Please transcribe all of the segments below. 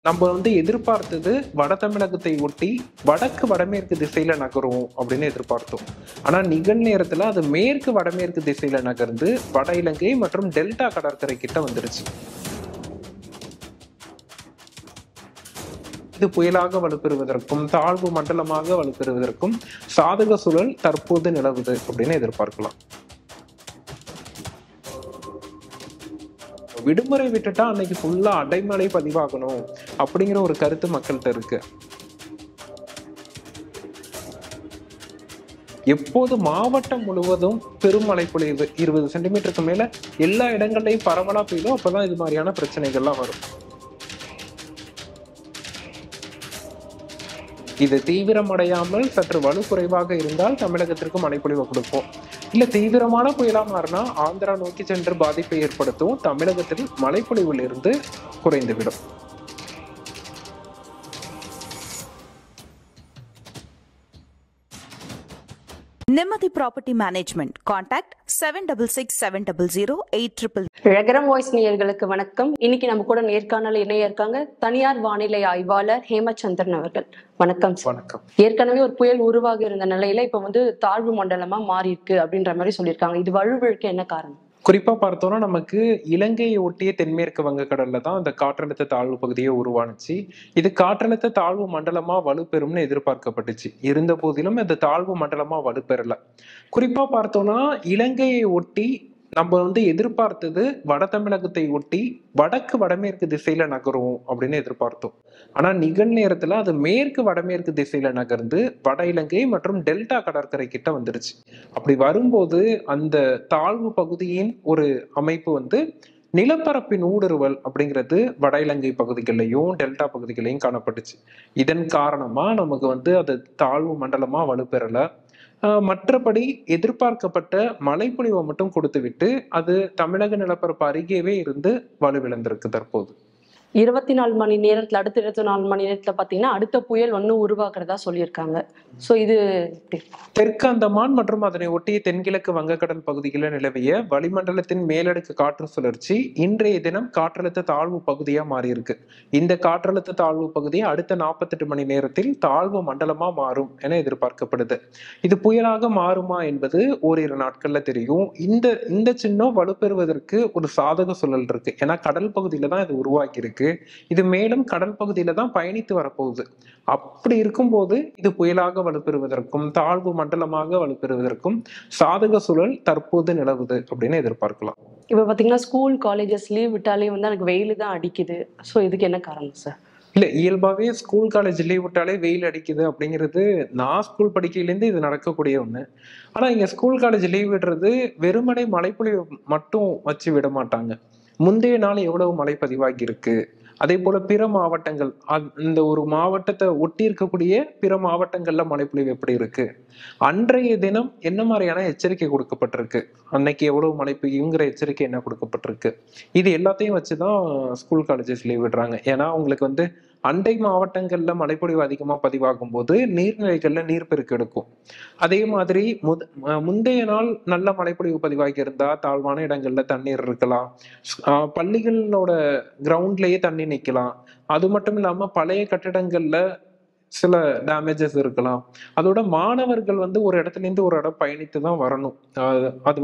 நம்ம எதிர்பார்த்தது வட தமிழகத்தை ஒட்டி வடக்கு வடமேற்கு திசையில நகரும் அப்படின்னு எதிர்பார்த்தோம். ஆனா நிகழ்நேரத்துல அது மேற்கு வடமேற்கு திசையில நகர்ந்து வட இலங்கை மற்றும் டெல்டா கடற்கரை கிட்ட வந்துருச்சு. இது புயலாக வலுப்பெறுவதற்கும் தாழ்வு மண்டலமாக வலுப்பெறுவதற்கும் சாதக சூழல் தற்போது நிலவுது அப்படின்னு எதிர்பார்க்கலாம். விடுமுறை விட்டுட்டா அன்னைக்கு ஃபுல்லா அடைமழை பதிவாகணும் அப்படிங்கிற ஒரு கருத்து மக்கள்கிட்ட இருக்கு. எப்போது மாவட்டம் முழுவதும் பெரும் மழை பொழிவு 20 சென்டிமீட்டருக்கு மேல எல்லா இடங்கள்லயும் பரவலா பெய்யும், அப்பதான் இது மாதிரியான பிரச்சனைகள்லாம் வரும். இது தீவிரமடையாமல் சற்று வலு குறைவாக இருந்தால் தமிழகத்திற்கு மழைப்பொழிவை கொடுப்போம். இல்ல தீவிரமான புயலா மாறினா ஆந்திரா நோக்கி சென்று பாதிப்பை ஏற்படுத்தும், தமிழகத்தில் மழைப்பொழிவில் இருந்து குறைந்துவிடும். நிம்மதி ப்ராப்பர்ட்டி மேனேஜ்மெண்ட். கான்டாக்ட் 7667008800. ரகரம் வாய்ஸ் நேயர்களுக்கு வணக்கம். இன்னைக்கு நம்ம கூட நேர்காணல் இணைய இருக்காங்க தனியார் வானிலை ஆய்வாளர் ஹேமச்சந்திரன் அவர்கள். வணக்கம். வணக்கம். ஏற்கனவே ஒரு புயல் உருவாகி இருந்த நிலையில இப்ப தாழ்வு மண்டலமா மாறி இருக்கு அப்படின்ற மாதிரி சொல்லியிருக்காங்க. இது வலுவிழக்க என்ன காரணம்? குறிப்பா பார்த்தோம்னா நமக்கு இலங்கையை ஒட்டிய தென்மேற்கு வங்கக்கடல்ல தான் அந்த காற்றழுத்த தாழ்வு பகுதியே உருவானுச்சு. இது காற்றழுத்த தாழ்வு மண்டலமா வலுப்பெறும்னு எதிர்பார்க்கப்பட்டுச்சு. இருந்த போதிலும் இந்த தாழ்வு மண்டலமா வலுப்பெறல. குறிப்பா பார்த்தோம்னா இலங்கையை ஒட்டி நம்ம எதிர்பார்த்தது வட தமிழகத்தை ஒட்டி வடக்கு வடமேற்கு திசையில நகரும் அப்படின்னு எதிர்பார்த்தோம். ஆனா நிகழ்நேரத்துல அது மேற்கு வடமேற்கு திசையில நகர்ந்து வட இலங்கை மற்றும் டெல்டா கடற்கரை கிட்ட வந்துருச்சு. அப்படி வரும்போது அந்த தாழ்வு பகுதியின் ஒரு அமைப்பு நிலப்பரப்பின் ஊடுருவல் அப்படிங்கிறது வட இலங்கை பகுதிகளிலையும் டெல்டா பகுதிகளையும் காணப்பட்டுச்சு. இதன் காரணமா நமக்கு அது தாழ்வு மண்டலமா வலுப்பெறல. மற்றபடி எதிர்பார்க்கப்பட்ட மழைப்பொழிவை மட்டும் கொடுத்து விட்டு அது தமிழக நிலப்பரப்பு அருகேவே இருந்து வலுவிழந்திருக்கு தற்போது. 24 மணி நேரத்துல அடுத்த 24 மணி நேரத்துல பாத்தீங்கன்னா அடுத்த புயல் உருவாக்குறதா சொல்லியிருக்காங்க. சோ இது தெற்கு அந்தமான் மற்றும் அதனை ஒட்டிய தென்கிழக்கு வங்கக்கடல் பகுதிகளில் நிலவிய வளிமண்டலத்தின் மேலடுக்கு காற்று சுழற்சி இன்றைய தினம் காற்றழுத்த தாழ்வு பகுதியா மாறி இருக்கு. இந்த காற்றழுத்த தாழ்வு பகுதி அடுத்த 48 மணி நேரத்தில் தாழ்வு மண்டலமா மாறும் என எதிர்பார்க்கப்படுது. இது புயலாக மாறுமா என்பது ஓரிரு நாட்கள்ல தெரியும். இந்த சின்னம் வலுப்பெறுவதற்கு ஒரு சாதக சூழல் இருக்கு. ஏன்னா கடல் பகுதியில தான் இது உருவாக்கி இருக்கு. இது மேலும் கடல் பகுதியில தான் பயணித்து வரப்போகுது. அப்படி இருக்கும்போது இது புயலாக வலுப்பெறுவதற்கும் தாழ்வு மண்டலமாக வலுப்பெறுவதற்கும் சாதக சூழல் தற்போது நிலவுது அப்படின்னு எதிர்பார்க்கலாம். இப்ப பாத்தீங்கன்னா ஸ்கூல் காலேஜஸ் லீவ் விட்டாலே எனக்கு வெயில் தான் அடிக்குது. சோ இதுக்கு என்ன காரணம் சார்? இல்ல இயல்பாவே ஸ்கூல் காலேஜ் லீவ் விட்டாலே வெயில் அடிக்குது அப்படிங்கிறது நான் ஸ்கூல் படிக்கையிலேருந்து இது நடக்கக்கூடிய ஒண்ணு. ஆனா இங்க ஸ்கூல் காலேஜ் லீவ் விடுறது வெறுமனை மழைப்பொழிவு மட்டும் வச்சு விட மாட்டாங்க. முந்தைய நாள் எவ்வளவு மழை பதிவாகி இருக்கு, அதே போல பிற மாவட்டங்கள் இந்த ஒரு மாவட்டத்தை ஒட்டி இருக்கக்கூடிய பிற மாவட்டங்கள்ல மழைப்பொழிவு எப்படி இருக்கு, அன்றைய தினம் என்ன மாதிரியான எச்சரிக்கை கொடுக்கப்பட்டிருக்கு, அன்னைக்கு எவ்வளவு மழை பெய்யுங்கிற எச்சரிக்கை என்ன கொடுக்கப்பட்டிருக்கு, இது எல்லாத்தையும் வச்சுதான் ஸ்கூல் காலேஜஸ் லீவ் விடுறாங்க. ஏன்னா உங்களுக்கு அண்டை மாவட்டங்கள்ல மழைப்பொழிவு அதிகமா பதிவாகும் போது நீர்நிலைகள்ல நீர்ப்பெருக்கு எடுக்கும். அதே மாதிரி முந்தைய நாள் நல்ல மழைப்பொழிவு பதிவாகி இருந்தா தாழ்வான இடங்கள்ல தண்ணீர் இருக்கலாம், பள்ளிகளோட கிரவுண்ட்லயே தண்ணி நிக்கலாம். அது மட்டும் இல்லாம பழைய கட்டிடங்கள்ல சில டேமேஜஸ் இருக்கலாம். அதோட மாணவர்கள் ஒரு இடத்துல இருந்து ஒரு இடம் பயணித்து தான் வரணும். அது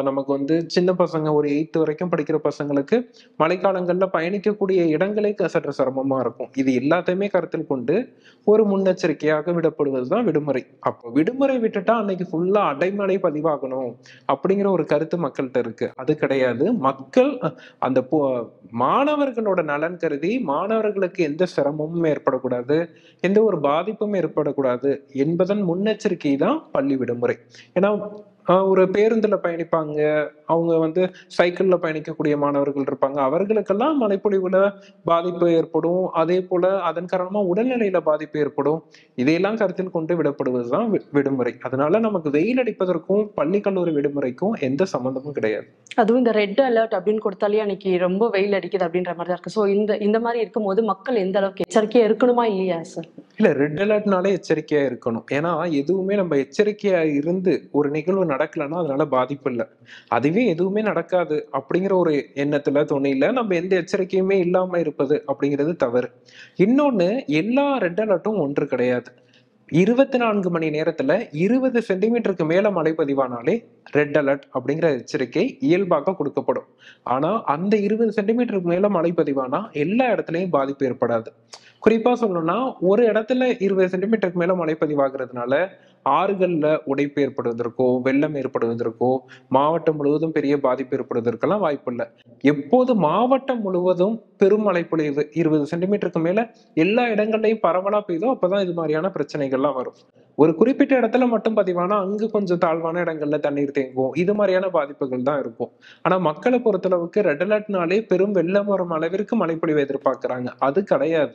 நமக்கு சின்ன பசங்க ஒரு 8th வரைக்கும் படிக்கிற பசங்களுக்கு மழைக்காலங்கள்ல பயணிக்கக்கூடிய இடங்களே சற்று சிரமமா இருக்கும். இது எல்லாத்தையுமே கருத்தில் கொண்டு ஒரு முன்னெச்சரிக்கையாக விடப்படுவதுதான் விடுமுறை. அப்போ விடுமுறை விட்டுட்டா அன்னைக்கு ஃபுல்லா அடைமழை பதிவாகணும் அப்படிங்கிற ஒரு கருத்து மக்கள்கிட்ட இருக்கு. அது கிடையாது. மக்கள் அந்த மாணவர்களோட நலன் கருதி மாணவர்களுக்கு எந்த சிரமமும் ஏற்படக்கூடாது, எந்த ஒரு பாதிப்பும் ஏற்படக்கூடாது என்பதன் முன்னெச்சரிக்கை தான் பள்ளி விடுமுறை. ஏன்னா ஒரு பேருந்துல பயணிப்பாங்க, அவங்க சைக்கிள்ல பயணிக்கக்கூடிய மாணவர்கள் இருப்பாங்க, அவர்களுக்கெல்லாம் மழைப்பொழிவுல பாதிப்பு ஏற்படும். அதே போல அதன் காரணமா உடல்நிலையில பாதிப்பு ஏற்படும். இதையெல்லாம் கருத்தில் கொண்டு விடப்படுவதுதான் விடுமுறை. அதனால நமக்கு வெயில் அடிப்பதற்கும் பள்ளி கல்லூரி விடுமுறைக்கும் எந்த சம்பந்தமும் கிடையாது. அதுவும் இந்த ரெட் அலர்ட் அப்படின்னு கொடுத்தாலே அன்னைக்கு ரொம்ப வெயில் அடிக்குது அப்படின்ற மாதிரி தான் இருக்கு. ஸோ இந்த மாதிரி இருக்கும்போது மக்கள் எந்த அளவுக்கு எச்சரிக்கையா இருக்கணுமா இல்லையா சார்? இல்ல, ரெட் அலர்ட்னாலே எச்சரிக்கையா இருக்கணும். ஏன்னா எதுவுமே நம்ம எச்சரிக்கையா இருந்து ஒரு நிகழ்வு நடக்கலைன்னா அதனால பாதிப்பு இல்லை. அதுவே எதுவுமே நடக்காது அப்படிங்கிற ஒரு எண்ணத்துல துணியில நம்ம எந்த எச்சரிக்கையுமே இல்லாம இருப்பது அப்படிங்கிறது தவறு. இன்னொன்னு, எல்லா ரெட் அலர்ட்டும் ஒன்று கிடையாது. 24 மணி நேரத்துல 20 சென்டிமீட்டருக்கு மேல மழை பதிவானாலே ரெட் அலர்ட் அப்படிங்கிற எச்சரிக்கை இயல்பாக கொடுக்கப்படும். ஆனா அந்த 20 சென்டிமீட்டருக்கு மேல மழை பதிவானா எல்லா இடத்துலயும் பாதிப்பு ஏற்படாது. குறிப்பா சொல்லணும்னா, ஒரு இடத்துல 20 சென்டிமீட்டருக்கு மேல மழை பதிவாகிறதுனால ஆறுகள்ல உடைப்பு ஏற்படுவதற்கோ வெள்ளம் ஏற்படுவதற்கோ மாவட்டம் முழுவதும் பெரிய பாதிப்பு ஏற்படுவதற்கெல்லாம் வாய்ப்பு இல்லை. எப்போது மாவட்டம் முழுவதும் பெரும் மழை பொழிவு 20 சென்டிமீட்டருக்கு மேல எல்லா இடங்கள்லயும் பரவலா பெய்யுதோ அப்பதான் இது மாதிரியான பிரச்சனைகள்லாம் வரும். ஒரு குறிப்பிட்ட இடத்துல மட்டும் பதிவானா அங்கு கொஞ்சம் தாழ்வான இடங்கள்ல தண்ணீர் தேங்கும், இது மாதிரியான பாதிப்புகள் தான் இருக்கும். ஆனா மக்களை பொறுத்தளவுக்கு ரெட் அலர்ட்னாலே பெரும் வெள்ளம் வரும் அளவிற்கு மழைப்பொழிவை எதிர்பார்க்கிறாங்க. அது கிடையாது.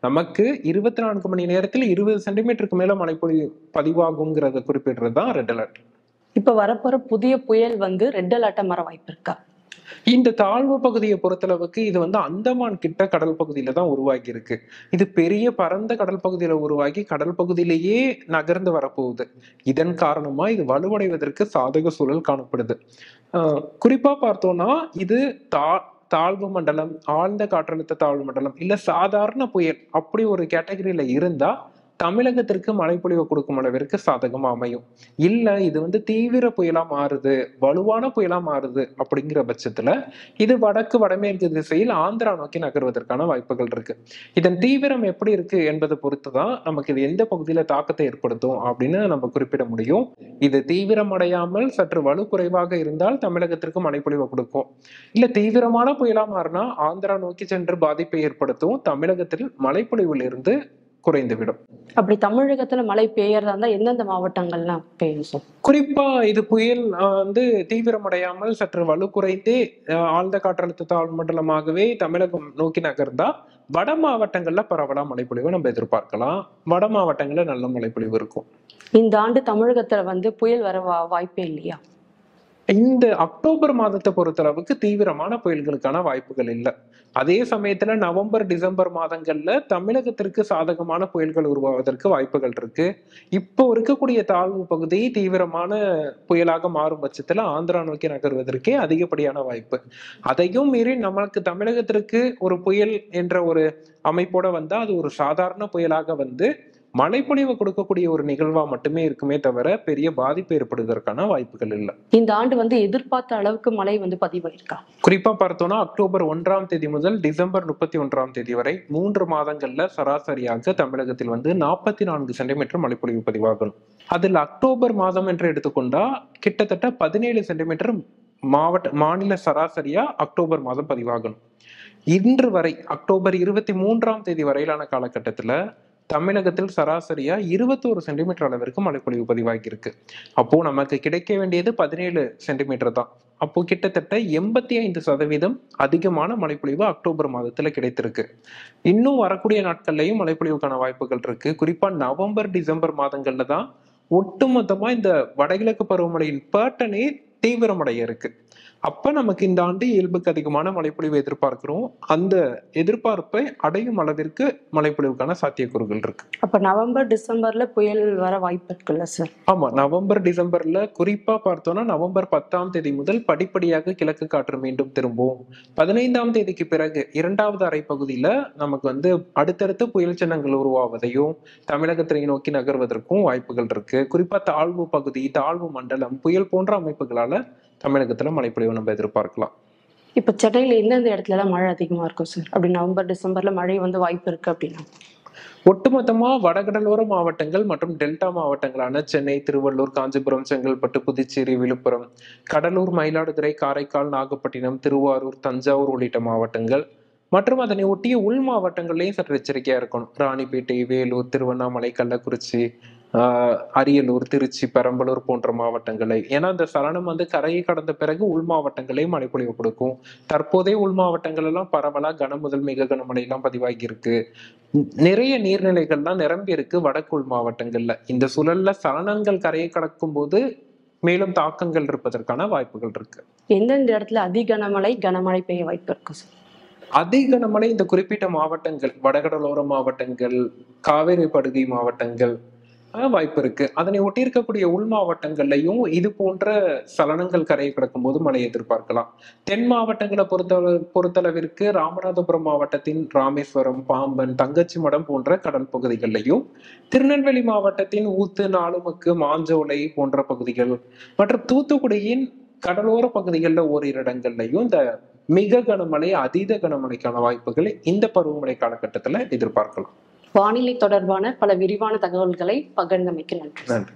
நமக்கு 24 மணி நேரத்தில் 20 சென்டிமீட்டருக்கு மேல மழைப்பொழிவு பதிவாகுங்கிறத குறிப்பிடுறது தான் ரெட் அலர்ட். இப்ப வரப்போற புதிய புயல் வந்து ரெட் அலர்ட்டா மாற வாய்ப்பு இருக்கா? இந்த தாழ்வு பகுதியை பொறுத்தளவுக்கு இது அந்தமான் கிட்ட கடல் பகுதியில தான் உருவாகி இருக்கு. இது பெரிய பரந்த கடல் பகுதியில உருவாகி கடல் பகுதியிலேயே நகர்ந்து வரப்போகுது. இதன் காரணமா இது வலுவடைவதற்கு சாதக சூழல் காணப்படுது. குறிப்பா பார்த்தோம்னா, இது தாழ்வு மண்டலம், ஆழ்ந்த காற்றழுத்த தாழ்வு மண்டலம், இல்ல சாதாரண புயல் அப்படி ஒரு கேட்டகரியில இருந்தா தமிழகத்திற்கு மழைப்பொழிவு கொடுக்கும் அளவிற்கு சாதகமா அமையும். இல்ல இது தீவிர புயலா மாறுது, வலுவான புயலா மாறுது அப்படிங்கிற பட்சத்துல இது வடக்கு வடமேற்கு திசையில் ஆந்திரா நோக்கி நகர்வதற்கான வாய்ப்புகள் இருக்கு. இதன் தீவிரம் எப்படி இருக்கு என்பதை பொறுத்துதான் நமக்கு இது எந்த பகுதியில தாக்கத்தை ஏற்படுத்தும் அப்படின்னு நம்ம குறிப்பிட முடியும். இது தீவிரம் அடையாமல் சற்று வலு குறைவாக இருந்தால் தமிழகத்திற்கு மழைப்பொழிவு கொடுக்கும். இல்ல தீவிரமான புயலா மாறினா ஆந்திரா நோக்கி சென்று பாதிப்பை ஏற்படுத்தும், தமிழகத்தில் மழைப்பொழிவில் இருந்து குறைந்துவிடும். அப்படி தமிழகத்துல மழை பெய்யறதா இருந்தா எந்தெந்த மாவட்டங்கள்லாம் பெய்யும் சார்? குறிப்பா இது புயல் தீவிரமடையாமல் சற்று வலு குறைந்தே ஆழ்ந்த காற்றழுத்த தாழ்வு மண்டலமாகவே தமிழகம் நோக்கி நகர்ந்தா வட மாவட்டங்கள்ல பரவலா மழைப்பொழிவு நம்ம எதிர்பார்க்கலாம். வட மாவட்டங்கள்ல நல்ல மழைப்பொழிவு இருக்கும். இந்த ஆண்டு தமிழகத்துல வந்து புயல் வர வாய்ப்பே இல்லையா? இந்த அக்டோபர் மாதத்தை பொறுத்தளவுக்கு தீவிரமான புயல்களுக்கான வாய்ப்புகள் இல்லை. அதே சமயத்துல நவம்பர் டிசம்பர் மாதங்கள்ல தமிழகத்திற்கு சாதகமான புயல்கள் உருவாவதற்கு வாய்ப்புகள் இருக்கு. இப்போ இருக்கக்கூடிய தாழ்வு பகுதி தீவிரமான புயலாக மாறும் பட்சத்துல ஆந்திரா நோக்கி நகர்வதற்கே அதிகப்படியான வாய்ப்பு. அதையும் மீறி நமக்கு தமிழகத்திற்கு ஒரு புயல் என்ற ஒரு அமைப்போட வந்தா அது ஒரு சாதாரண புயலாக மழைப்பொழிவு கொடுக்கக்கூடிய ஒரு நிகழ்வா மட்டுமே இருக்குமே தவிர பெரிய பாதிப்பு ஏற்படுவதற்கான வாய்ப்புகள் இல்லை. இந்த ஆண்டு எதிர்பார்த்த அளவுக்கு மழை பதிவாயிருக்கா? குறிப்பா பார்த்தோம்னா அக்டோபர் 1ஆம் தேதி முதல் டிசம்பர் 31ஆம் தேதி வரை 3 மாதங்கள்ல சராசரியாக தமிழகத்தில் 44 சென்டிமீட்டர் மழைப்பொழிவு பதிவாகணும். அதில் அக்டோபர் மாதம் என்று எடுத்துக்கொண்டா கிட்டத்தட்ட 17 சென்டிமீட்டர் மாநில சராசரியா அக்டோபர் மாதம் பதிவாகணும். இன்று வரை அக்டோபர் 23ஆம் தேதி வரையிலான காலகட்டத்துல தமிழகத்தில் சராசரியா 21 சென்டிமீட்டர் அளவிற்கு மழைப்பொழிவு பதிவாகி இருக்கு. அப்போ நமக்கு கிடைக்க வேண்டியது 17 சென்டிமீட்டர் தான். அப்போ கிட்டத்தட்ட 85% அதிகமான மழைப்பொழிவு அக்டோபர் மாதத்துல கிடைத்திருக்கு. இன்னும் வரக்கூடிய நாட்கள்லயும் மழைப்பொழிவுக்கான வாய்ப்புகள் இருக்கு. குறிப்பா நவம்பர் டிசம்பர் மாதங்கள்ல தான் ஒட்டுமொத்தமா இந்த வடகிழக்கு பருவமழையின் பேட்டர்னே தீவிரமடைய இருக்கு. அப்ப நமக்கு இந்த ஆண்டு இயல்புக்கு அதிகமான மழைப்பொழிவு எதிர்பார்க்கிறோம். அந்த எதிர்பார்ப்பை அடையும் அளவிற்கு மழைப்பொழிவுக்கான சாத்தியக்கூறுகள் இருக்கு. அப்ப நவம்பர் டிசம்பர்ல புயல் வர வாய்ப்பு இருக்குல்ல சார்? ஆமா, நவம்பர் டிசம்பர்ல குறிப்பா பார்த்தோம்னா நவம்பர் 10ஆம் தேதி முதல் படிப்படியாக கிழக்கு காற்று மீண்டும் திரும்பும். 15ஆம் தேதிக்கு பிறகு 2வது அரை பகுதியில நமக்கு அடுத்தடுத்து புயல் சின்னங்கள் உருவாவதையும் தமிழகத்தை நோக்கி நகர்வதற்கும் வாய்ப்புகள் இருக்கு. குறிப்பா தாழ்வு பகுதி, தாழ்வு மண்டலம், புயல் போன்ற அமைப்புகளால தமிழகத்துல மழைப்பொழிவு நம்ம எதிர்பார்க்கலாம். இப்ப சென்னையில எந்தெந்த இடத்துல எல்லாம் மழை அதிகமா இருக்கும் சார்? அப்படி நவம்பர் டிசம்பர்ல மழை வாய்ப்பு இருக்கு அப்படின்னா ஒட்டுமொத்தமா வடகடலோர மாவட்டங்கள் மற்றும் டெல்டா மாவட்டங்களான சென்னை, திருவள்ளூர், காஞ்சிபுரம், செங்கல்பட்டு, புதுச்சேரி, விழுப்புரம், கடலூர், மயிலாடுதுறை, காரைக்கால், நாகப்பட்டினம், திருவாரூர், தஞ்சாவூர் உள்ளிட்ட மாவட்டங்கள் மற்றும் அதனை ஒட்டிய உள் மாவட்டங்கள்லயும் சற்று எச்சரிக்கையா இருக்கணும். ராணிப்பேட்டை, வேலூர், திருவண்ணாமலை, கள்ளக்குறிச்சி, அரியலூர், திருச்சி, பெரம்பலூர் போன்ற மாவட்டங்களை, ஏன்னா இந்த சலனம் கரையை கடந்த பிறகு உள் மாவட்டங்களையும் மழைப்பொழிவு கொடுக்கும். தற்போதைய உள் மாவட்டங்கள் எல்லாம் பரவலா கன முதல் மிக கனமழை எல்லாம் பதிவாகி இருக்கு. நிறைய நீர்நிலைகள்லாம் நிரம்பி இருக்கு வடக்கு உள் மாவட்டங்கள்ல. இந்த சூழல்ல சலனங்கள் கரையை கடக்கும் போது மேலும் தாக்கங்கள் இருப்பதற்கான வாய்ப்புகள் இருக்கு. எந்தெந்த இடத்துல கனமழை பெய்ய வாய்ப்பு இருக்கு சார்? அதி கனமழை இந்த குறிப்பிட்ட மாவட்டங்கள், வடகடலோர மாவட்டங்கள், காவிரி படுகை மாவட்டங்கள் வாய்ப்பு இருக்கு. அதனை ஒட்டி இருக்கக்கூடிய உள் மாவட்டங்கள்லையும் இது போன்ற சலனங்கள் கரையை கடக்கும் போது மழை எதிர்பார்க்கலாம். தென் மாவட்டங்களை பொறுத்தளவிற்கு ராமநாதபுரம் மாவட்டத்தின் ராமேஸ்வரம், பாம்பன், தங்கச்சி மடம் போன்ற கடல் பகுதிகளிலையும், திருநெல்வேலி மாவட்டத்தின் ஊத்து, நாலுமுக்கு, மாஞ்சோலை போன்ற பகுதிகள் மற்றும் தூத்துக்குடியின் கடலோர பகுதிகளில் ஓரிரு இடங்கள்லையும் இந்த மிக கனமழை, அதீத கனமழைக்கான வாய்ப்புகளை இந்த பருவமழை காலகட்டத்துல எதிர்பார்க்கலாம். வானிலை தொடர்பான பல விரிவான தகவல்களை பகிர்ந்தமைக்கு நன்றி. நன்றி.